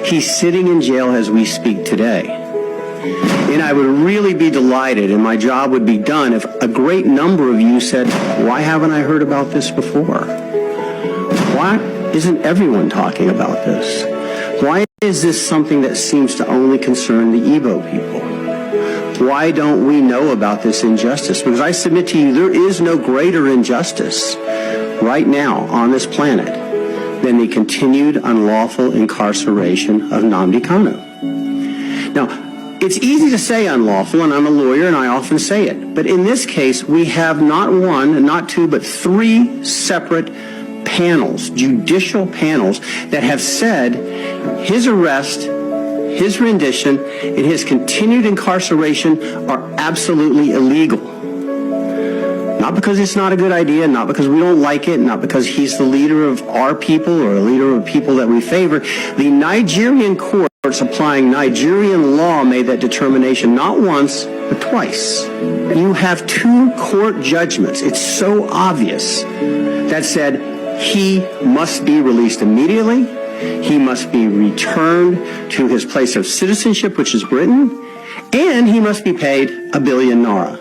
He's sitting in jail as we speak today. And I would really be delighted, and my job would be done, if a great number of you said, why haven't I heard about this before? Why isn't everyone talking about this? Why is this something that seems to only concern the Igbo people? Why don't we know about this injustice? Because I submit to you, there is no greater injustice right now on this planet than the continued unlawful incarceration of Nnamdi Kanu. Now, it's easy to say unlawful, and I'm a lawyer and I often say it. But in this case, we have not one, not two, but three separate panels, judicial panels, that have said his arrest, his rendition, and his continued incarceration are absolutely illegal. Not because it's not a good idea, not because we don't like it, not because he's the leader of our people or a leader of people that we favor. The Nigerian courts applying Nigerian law made that determination not once, but twice. You have two court judgments, it's so obvious, that said he must be released immediately, he must be returned to his place of citizenship, which is Britain, and he must be paid 1 billion naira,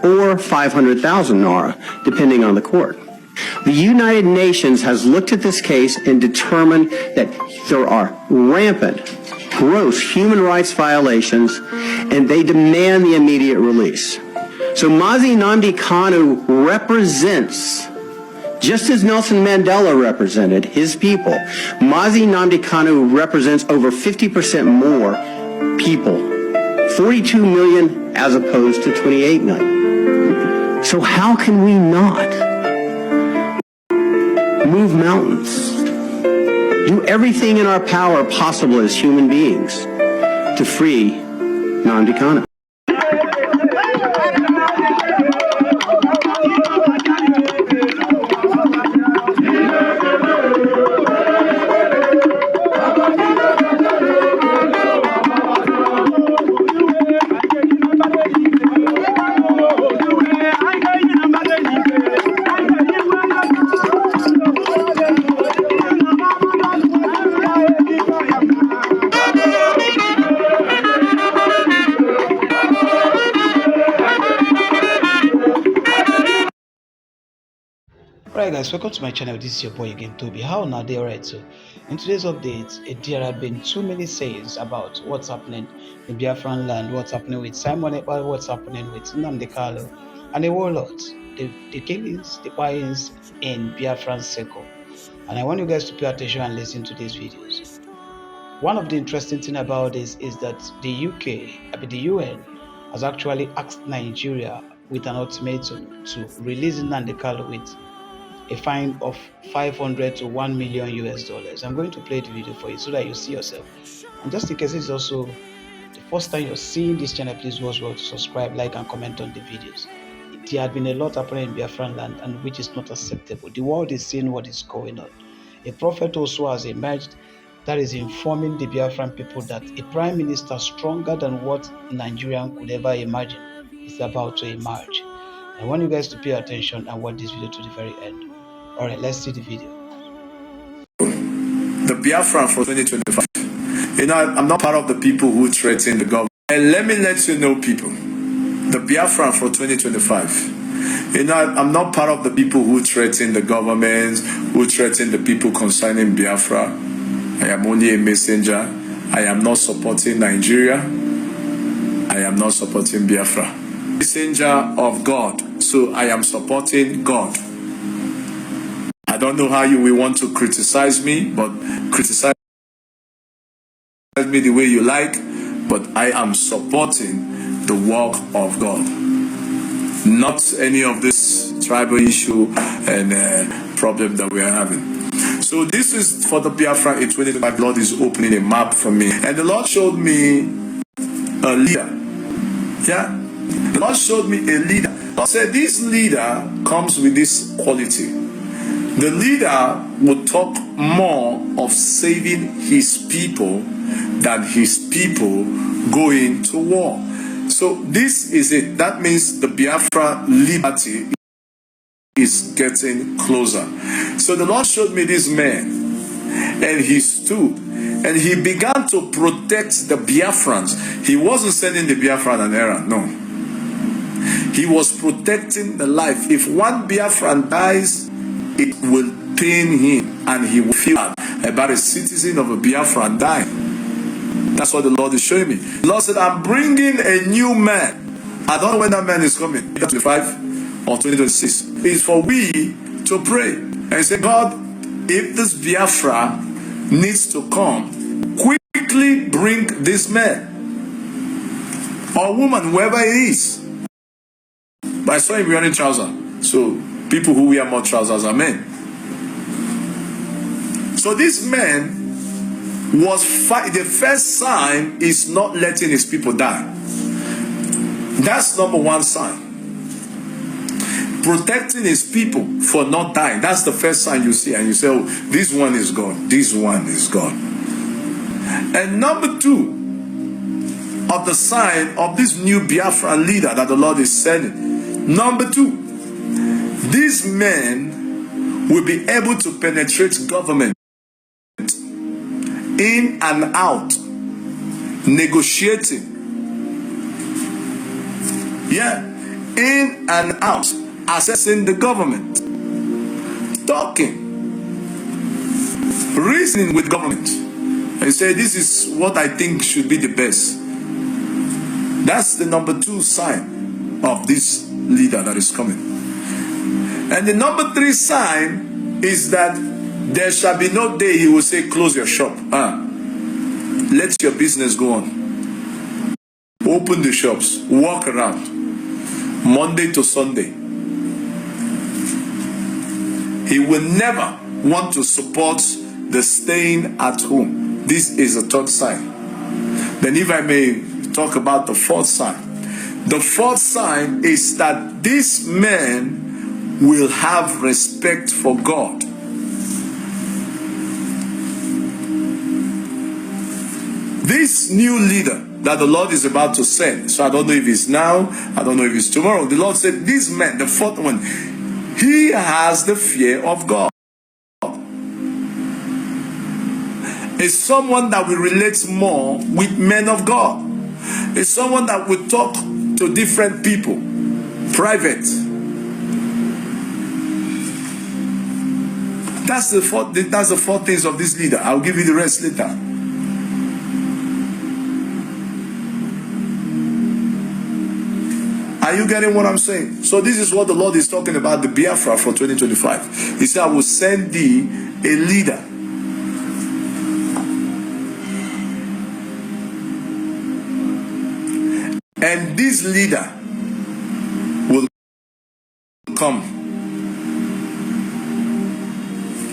or 500,000 naira, depending on the court. The United Nations has looked at this case and determined that there are rampant, gross human rights violations, and they demand the immediate release. So Mazi Nnamdi Kanu represents, just as Nelson Mandela represented his people, Mazi Nnamdi Kanu represents over 50% more people, 42 million as opposed to 28 million. So how can we not move mountains, do everything in our power possible as human beings to free Nnamdi Kanu? Alright guys, welcome to my channel. This is your boy again, Toby. How now they? Alright, so in today's update, there have been too many sayings about what's happening in Biafran land, what's happening with Simon Ekpa, what's happening with Nnamdi Kanu, and a whole lot. The killings, the buyings in Biafran circle. And I want you guys to pay attention and listen to these videos. One of the interesting things about this is that the the UN, has actually asked Nigeria with an ultimatum to release Nnamdi Kanu with a fine of 500 to 1 million US dollars. I'm going to play the video for you so that you see yourself. And just in case it's also the first time you're seeing this channel, please do as well to subscribe, like, and comment on the videos. There had been a lot happening in Biafran land, and which is not acceptable. The world is seeing what is going on. A prophet also has emerged that is informing the Biafran people that a prime minister stronger than what Nigerian could ever imagine is about to emerge. I want you guys to pay attention and watch this video to the very end. Alright, let's see the video. The Biafran for 2025. You know, I'm not part of the people who threaten the government. And let me let you know, people, the Biafran for 2025. You know, I'm not part of the people who threaten the government, who threaten the people concerning Biafra. I am only a messenger. I am not supporting Nigeria. I am not supporting Biafra. Messenger of God, so I am supporting God. I don't know how you will want to criticize me, but criticize me the way you like, but I am supporting the work of God, not any of this tribal issue and problem that we are having. So this is for the Biafra in 2025. The Lord is opening a map for me, and the Lord showed me a leader. Yeah, the Lord showed me a leader. God said this leader comes with this quality. The leader will talk more of saving his people than his people going to war. So this is it. That means the Biafra liberty is getting closer. So the Lord showed me this man, and he stood And he began to protect the Biafrans. He wasn't sending the Biafran an errand, no. He was protecting the life. If one Biafran dies, it will pain him and he will feel bad about a citizen of a Biafran dying. That's what the Lord is showing me. The Lord said, I'm bringing a new man. I don't know when that man is coming, 2025 or 2026. It's for we to pray and say, God, if this Biafra needs to come, quickly bring this man or woman, whoever it is. But I saw him wearing trousers. So people who wear more trousers are men. So this man was the first sign is not letting his people die. That's number one sign. Protecting his people for not dying. That's the first sign you see. And you say, oh, this one is God. This one is God. And number two of the sign of this new Biafran leader that the Lord is sending. Number two, these men will be able to penetrate government in and out, negotiating. Yeah, in and out, assessing the government, talking, reasoning with government. And say, this is what I think should be the best. That's the number two sign of this leader that is coming. And the number three sign is that there shall be no day he will say, close your shop. Let your business go on. Open the shops. Walk around. Monday to Sunday. He will never want to support the staying at home. This is a third sign. Then if I may talk about the fourth sign. The fourth sign is that this man will have respect for God. This new leader that the Lord is about to send, so I don't know if it's now, I don't know if it's tomorrow. The Lord said, this man, the fourth one, he has the fear of God. Is someone that will relate more with men of God. Is someone that will talk to different people, private. That's the four things of this leader. I'll give you the rest later. Are you getting what I'm saying? So this is what the Lord is talking about, the Biafra for 2025. He said, I will send thee a leader. And this leader will come.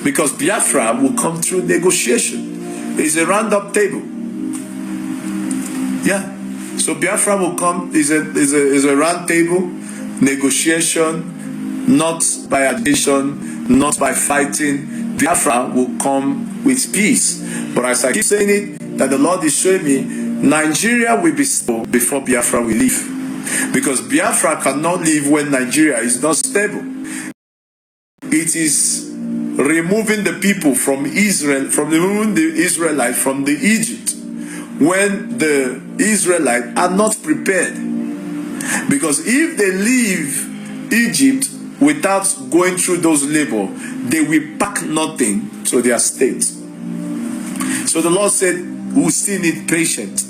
Because Biafra will come through negotiation. It's a round-up table. Yeah. So Biafra will come, is a round table, negotiation, not by agitation, not by fighting. Biafra will come with peace. But as I keep saying it, that the Lord is showing me, Nigeria will be stable before Biafra will leave. Because Biafra cannot leave when Nigeria is not stable. It is removing the people from Israel, removing the Israelites from the Egypt, when the Israelites are not prepared. Because if they leave Egypt without going through those labor, they will pack nothing to their state. So the Lord said, we still need patience.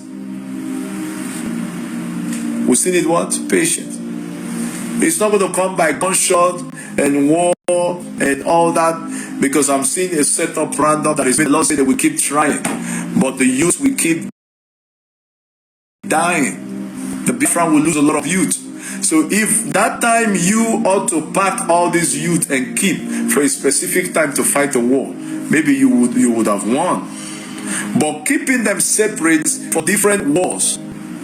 We still need what? Patience. It's not going to come by gunshot and war and all that, because I'm seeing a setup random that is the Lord said that we keep trying, but the youth will keep dying. The Biafran will lose a lot of youth. So if that time you ought to pack all these youth and keep for a specific time to fight a war, maybe you would have won. But keeping them separate for different wars,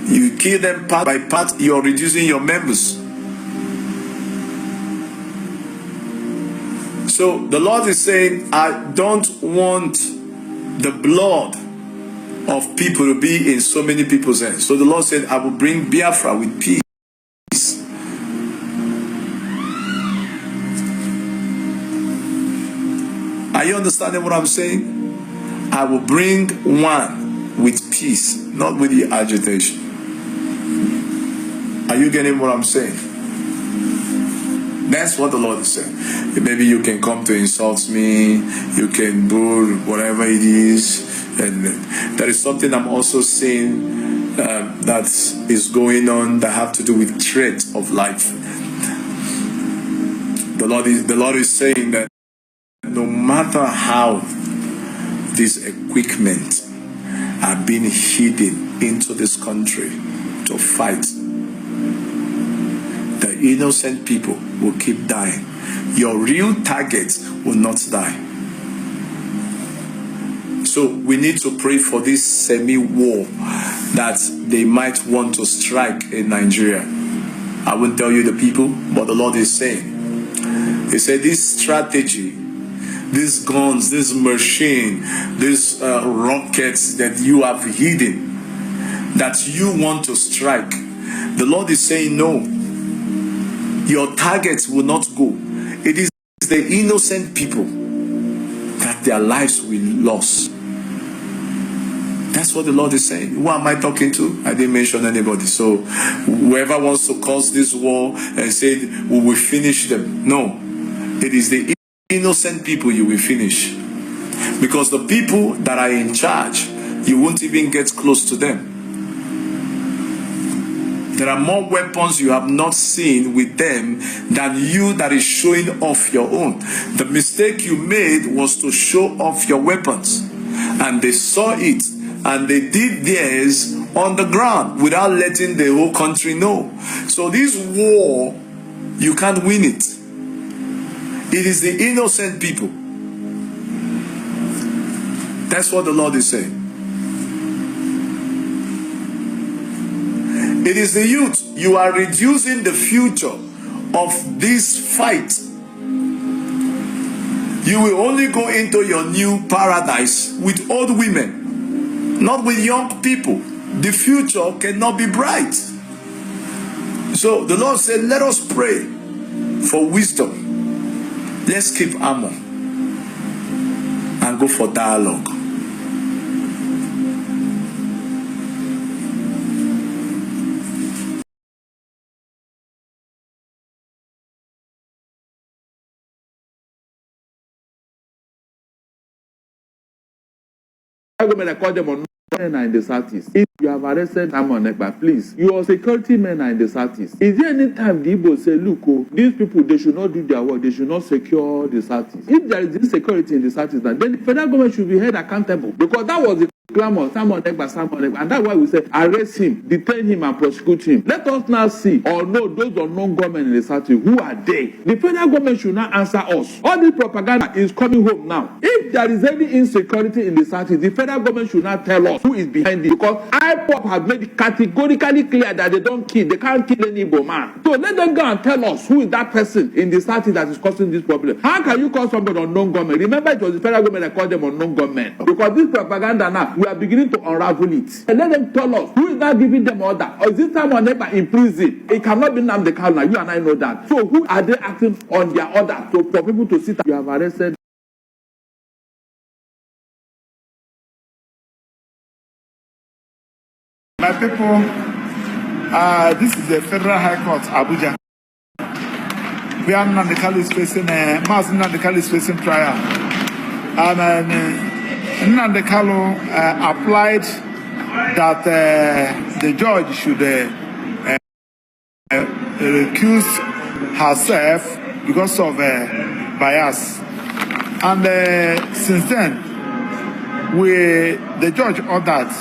you kill them part by part, you're reducing your members. So the Lord is saying, I don't want the blood of people to be in so many people's hands. So the Lord said, I will bring Biafra with peace. Are you understanding what I'm saying? I will bring one with peace, not with the agitation. Are you getting what I'm saying? That's what the Lord is saying. Maybe you can come to insult me, you can bull, whatever it is. And there is something I'm also saying that is going on that have to do with threat of life. The Lord is saying that no matter how this equipment are being hidden into this country to fight, the innocent people will keep dying. Your real targets will not die. So we need to pray for this semi-war that they might want to strike in Nigeria. I won't tell you the people, but the Lord is saying. He said this strategy, these guns, this machine, these rockets that you have hidden, that you want to strike, the Lord is saying no. Your targets will not go. It is the innocent people that their lives will lose. That's what the Lord is saying. Who am I talking to? I didn't mention anybody. So whoever wants to cause this war and say we will finish them. No. It is the innocent people you will finish. Because the people that are in charge, you won't even get close to them. There are more weapons you have not seen with them than you that is showing off your own. The mistake you made was to show off your weapons. And they saw it. And they did theirs on the ground without letting the whole country know. So this war, you can't win it. It is the innocent people. That's what the Lord is saying. It is the youth. You are reducing the future of this fight. You will only go into your new paradise with old women, not with young people. The future cannot be bright. So the Lord said, let us pray for wisdom. Let's keep armor and go for dialogue. Government, I call them on men are in the southeast. If you have arrested Simon Ekpa, please, your security men are in the southeast. Is there any time the Igbo say, look, oh, these people, they should not do their work, they should not secure the southeast? If there is insecurity in the southeast, then the federal government should be held accountable, because that was the clamor, Simon Ekpa, and that's why we say arrest him, detain him, and prosecute him. Let us now see or know those unknown government in the southeast, who are they? The federal government should not answer us. All this propaganda is coming home now. If there is any insecurity in the southeast, the federal government should not tell us who is behind it, because IPOP have made it categorically clear that they don't kill, they can't kill any Igbo man. So let them go and tell us who is that person in the southeast that is causing this problem. How can you call somebody unknown government? Remember, it was the federal government that called them unknown government, because this propaganda now, we are beginning to unravel it. And let them tell us who is now giving them order. Or is this time on Ekpa in prison? It cannot be Nnamdi Kanu. You and I know that. So who are they acting on their order for people to sit? You have arrested. My people, this is the Federal High Court, Abuja. We are Nnamdi Kanu is facing, Nnamdi Kanu is facing trial. And Nnamdi Kanu applied that the judge should recuse herself because of bias. And since then, the judge ordered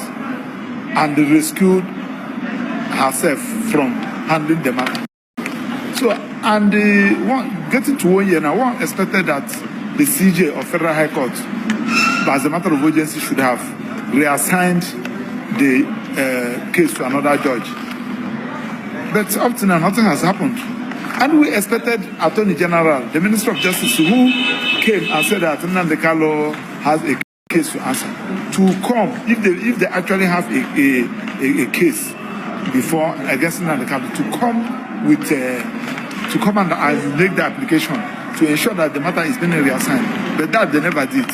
and rescued herself from handling the matter. So, and getting to 1 year now, one expected that the CJ of Federal High Court, as a matter of urgency, should have reassigned the case to another judge. But up to now, nothing has happened. And we expected Attorney General, the Minister of Justice, who came and said that Nnamdi Kanu has a case to answer, to come, if they actually have a case before against Nnamdi Kanu, to come with to come and make the application to ensure that the matter is being reassigned. But that they never did.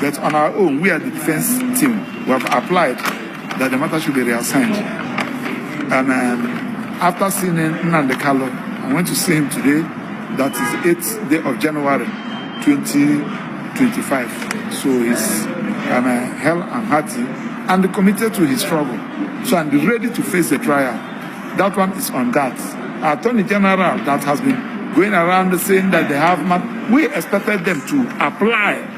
But on our own, we are the defense team. We have applied that the matter should be reassigned. And after seeing Nnamdi Kanu, I went to see him today. That is 8th day of January 2025. So he's hell and hearty and committed to his struggle. So I'm ready to face the trial. That one is on that. Attorney General that has been going around saying that they have we expected them to apply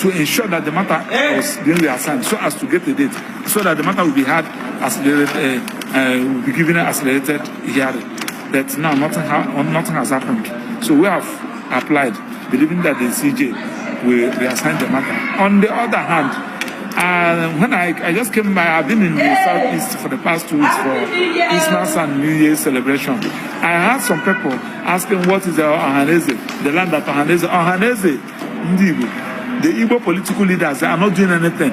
to ensure that the matter was being reassigned so as to get a date, so that the matter will be had accelerated, will be given an accelerated hearing. But now nothing has happened. So we have applied, believing that the CJ will reassign the matter. On the other hand, when I just came by, I've been in the Southeast for the past 2 weeks for Christmas and New Year celebration. I had some people asking what is the Ohaneze, the land that Ohaneze, the Igbo political leaders are not doing anything.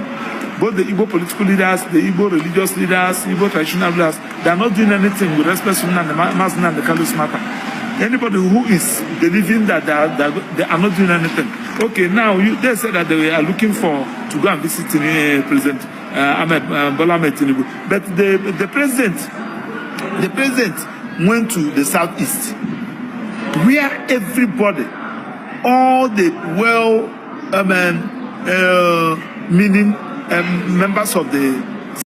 Both the Igbo political leaders, the Igbo religious leaders, Igbo traditional leaders, they are not doing anything with respect to the Kalu's matter. Anybody who is believing that they are not doing anything. Okay, now they said that they are looking to go and visit President Bola Ahmed Tinubu. But the president went to the Southeast, where everybody, all the meaning members of the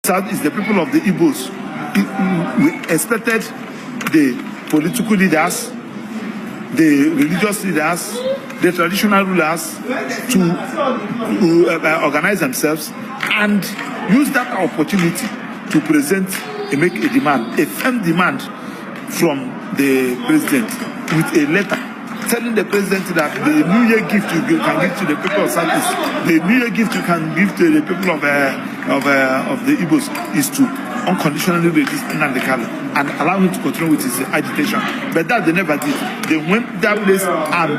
Southeast, the people of the Igbos, we expected the political leaders, the religious leaders, the traditional rulers to organize themselves and use that opportunity to present and make a demand, a firm demand from the president with a letter telling the president that the New Year gift you can give to the people of Southeast, the New Year gift you can give to the people of the Igbos is to unconditionally release Nnamdi Kanu and allow him to continue with his agitation. But that they never did. They went that place and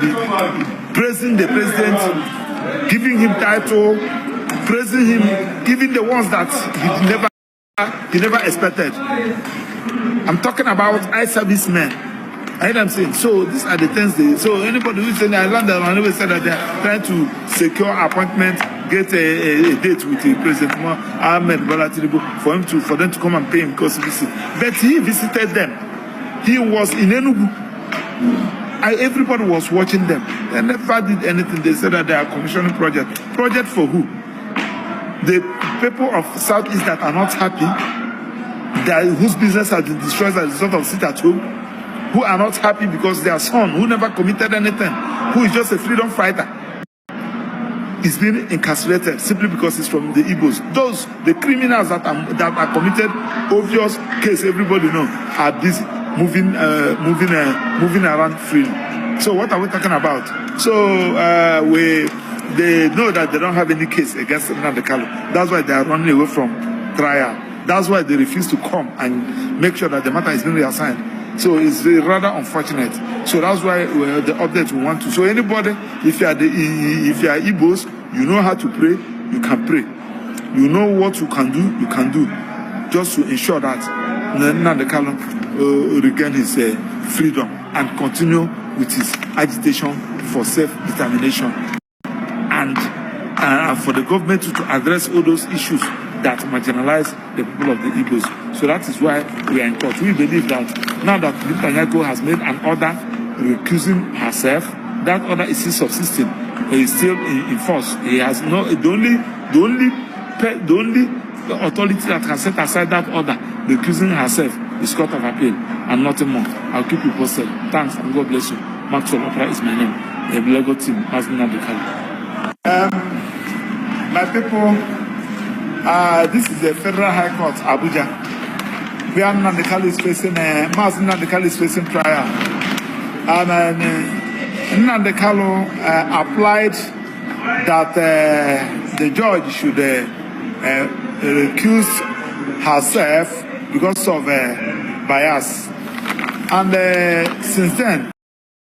praising the president, giving him title, praising him, even the ones that he never expected. I'm talking about eye-servicemen. I hear them saying, so these are the things so anybody who is saying I learned that I said that they are trying to secure appointment, get a date with the President Ahmed Bola Tinubu for them to come and pay him because visit. But he visited them. He was in Enugu. Everybody was watching them. They never did anything. They said that they are commissioning project. Project for who? The people of Southeast that are not happy, whose business has been destroyed as a result of sit at home, who are not happy because their son, who never committed anything, who is just a freedom fighter, is being incarcerated simply because he's from the Igbos. The criminals that are committed, obvious case everybody know, are busy moving around freely. So what are we talking about? So they know that they don't have any case against Nnamdi Kanu. That's why they are running away from trial. That's why they refuse to come and make sure that the matter is being reassigned. So it's rather unfortunate. So that's why the update we want to. So anybody, if you are Igbos, you know how to pray, you can pray. You know what you can do, just to ensure that Nnamdi Kanu regain his freedom and continue with his agitation for self-determination and for the government to address all those issues that marginalize the people of the Igbos. So that is why we are in court. We believe that now that Netanyahu has made an order recusing herself, that order is still subsisting. It is still in force. He has no the only authority that can set aside that order recusing herself is Court of Appeal and nothing more. I'll keep you posted. Thanks and God bless you. Maxwell Opera is my name. The Lego team has Nnamdi Kanu. My people, this is the Federal High Court, Abuja, where Nnamdi Kanu is facing trial. And Nnamdi Kanu applied that the judge should recuse herself because of bias. And since then,